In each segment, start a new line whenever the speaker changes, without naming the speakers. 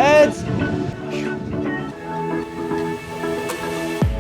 Heads!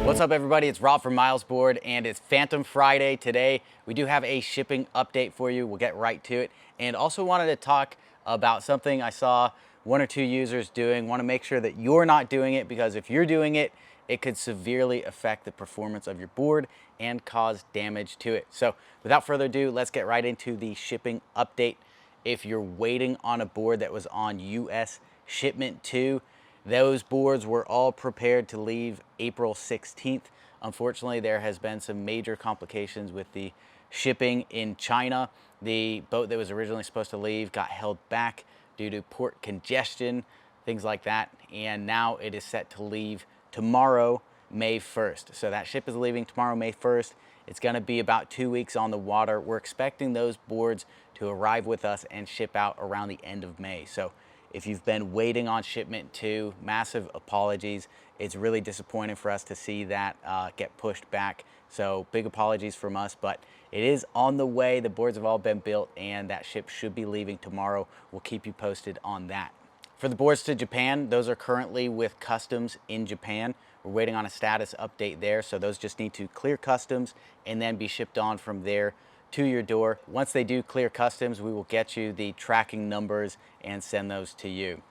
What's up, everybody? It's Rob from Miles Board, and it's Phantom Friday today. We do have a shipping update for you. We'll get right to it. And also wanted to talk about something I saw one or two users doing. Want to make sure that you're not doing it, because if you're doing it, it could severely affect the performance of your board and cause damage to it. So without further ado, let's get right into the shipping update. If you're waiting on a board that was on US Shipment 2, those boards were all prepared to leave April 16th. Unfortunately, there has been some major complications with the shipping in China. The boat that was originally supposed to leave got held back due to port congestion, things like that. And now it is set to leave tomorrow, May 1st. So that ship is leaving tomorrow, May 1st. It's going to be about 2 weeks on the water. We're expecting those boards to arrive with us and ship out around the end of May. So if you've been waiting on Shipment 2, massive apologies. It's really disappointing for us to see that get pushed back. So big apologies from us, but it is on the way. The boards have all been built and that ship should be leaving tomorrow. We'll keep you posted on that. For the boards to Japan, those are currently with customs in Japan. We're waiting on a status update there, so those just need to clear customs and then be shipped on from there to your door. Once they do clear customs, we will get you the tracking numbers and send those to you.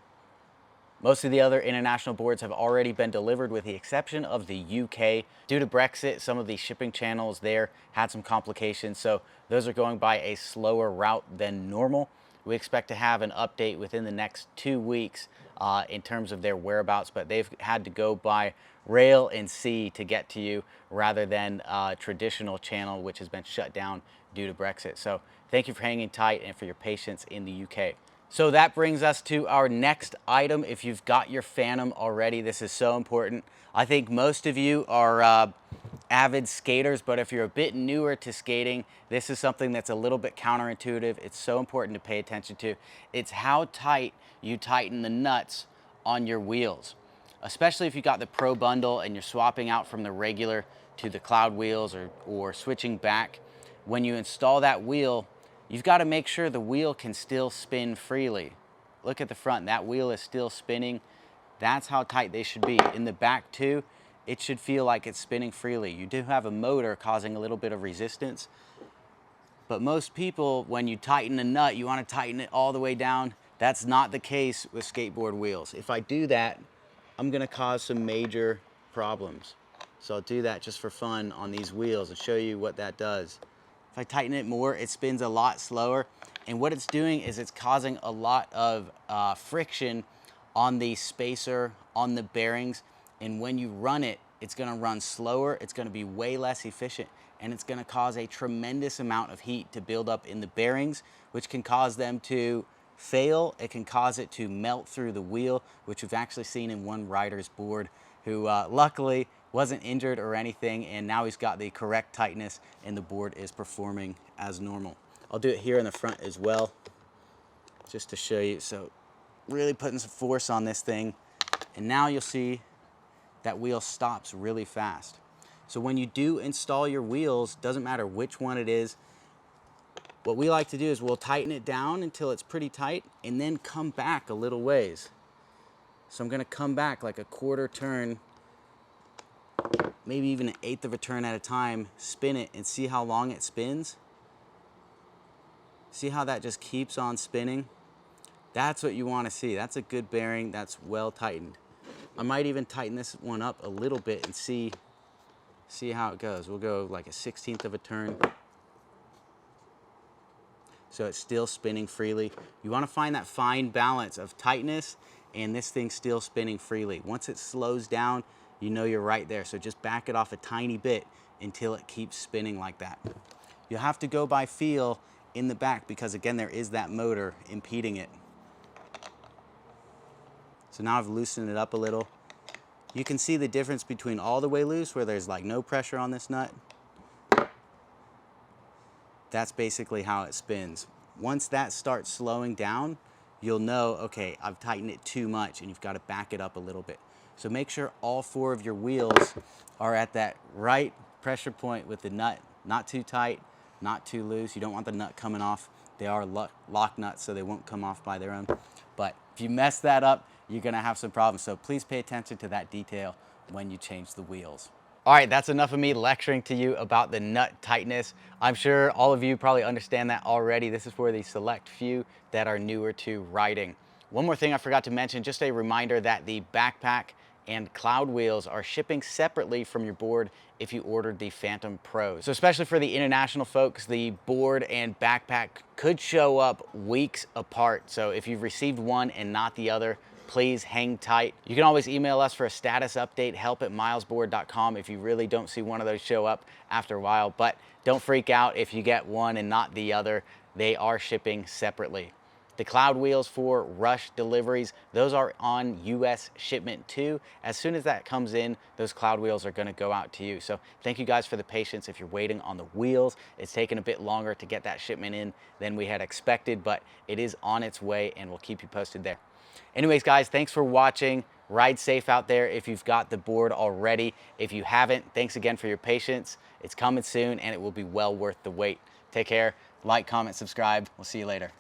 Most of the other international boards have already been delivered with the exception of the UK. Due to Brexit, some of the shipping channels there had some complications, so those are going by a slower route than normal. We expect to have an update within the next 2 weeks in terms of their whereabouts, but they've had to go by rail and sea to get to you rather than traditional channel, which has been shut down due to Brexit. So thank you for hanging tight and for your patience in the UK. So that brings us to our next item. If you've got your Phantom already, this is so important. I think most of you are avid skaters, but if you're a bit newer to skating, this is something that's a little bit counterintuitive. It's so important to pay attention to. It's how tight you tighten the nuts on your wheels, especially if you got the Pro bundle and you're swapping out from the regular to the Cloud wheels or switching back. When you install that wheel, you've got to make sure the wheel can still spin freely. Look at the front, that wheel is still spinning. That's how tight they should be. In the back too, it should feel like it's spinning freely. You do have a motor causing a little bit of resistance, but most people, when you tighten a nut, you want to tighten it all the way down. That's not the case with skateboard wheels. If I do that, I'm gonna cause some major problems. So I'll do that just for fun on these wheels and show you what that does. If I tighten it more, it spins a lot slower. And what it's doing is it's causing a lot of friction on the spacer, on the bearings. And when you run it, it's gonna run slower, it's gonna be way less efficient, and it's gonna cause a tremendous amount of heat to build up in the bearings, which can cause them to fail. It can cause it to melt through the wheel, which we've actually seen in one rider's board who luckily wasn't injured or anything, and now he's got the correct tightness and the board is performing as normal. I'll do it here in the front as well, just to show you. So really putting some force on this thing, and now you'll see that wheel stops really fast. So when you do install your wheels, doesn't matter which one it is, what we like to do is we'll tighten it down until it's pretty tight and then come back a little ways. So I'm gonna come back like a quarter turn, maybe even an eighth of a turn at a time, spin it and see how long it spins. See how that just keeps on spinning? That's what you want to see. That's a good bearing, that's well tightened. I might even tighten this one up a little bit and see how it goes. We'll go like a 1/16 of a turn. So it's still spinning freely. You want to find that fine balance of tightness and this thing still spinning freely. Once it slows down, you know you're right there. So just back it off a tiny bit until it keeps spinning like that. You'll have to go by feel in the back because again, there is that motor impeding it. So now I've loosened it up a little. You can see the difference between all the way loose where there's like no pressure on this nut. That's basically how it spins. Once that starts slowing down, you'll know, okay, I've tightened it too much and you've got to back it up a little bit. So make sure all 4 of your wheels are at that right pressure point with the nut, not too tight, not too loose. You don't want the nut coming off. They are lock nuts, so they won't come off by their own. But if you mess that up, you're gonna have some problems. So please pay attention to that detail when you change the wheels. All right, that's enough of me lecturing to you about the nut tightness. I'm sure all of you probably understand that already. This is for the select few that are newer to riding. One more thing I forgot to mention, just a reminder that the backpack and cloud wheels are shipping separately from your board if you ordered the Phantom Pros. So especially for the international folks, the board and backpack could show up weeks apart. So if you've received one and not the other, please hang tight. You can always email us for a status update, help@milesboard.com, if you really don't see one of those show up after a while. But don't freak out if you get one and not the other. They are shipping separately. The cloud wheels for rush deliveries, those are on US shipment too. As soon as that comes in, those cloud wheels are gonna go out to you. So thank you guys for the patience. If you're waiting on the wheels, it's taken a bit longer to get that shipment in than we had expected, but it is on its way and we'll keep you posted there. Anyways, guys, thanks for watching. Ride safe out there if you've got the board already. If you haven't, thanks again for your patience. It's coming soon and it will be well worth the wait. Take care, like, comment, subscribe. We'll see you later.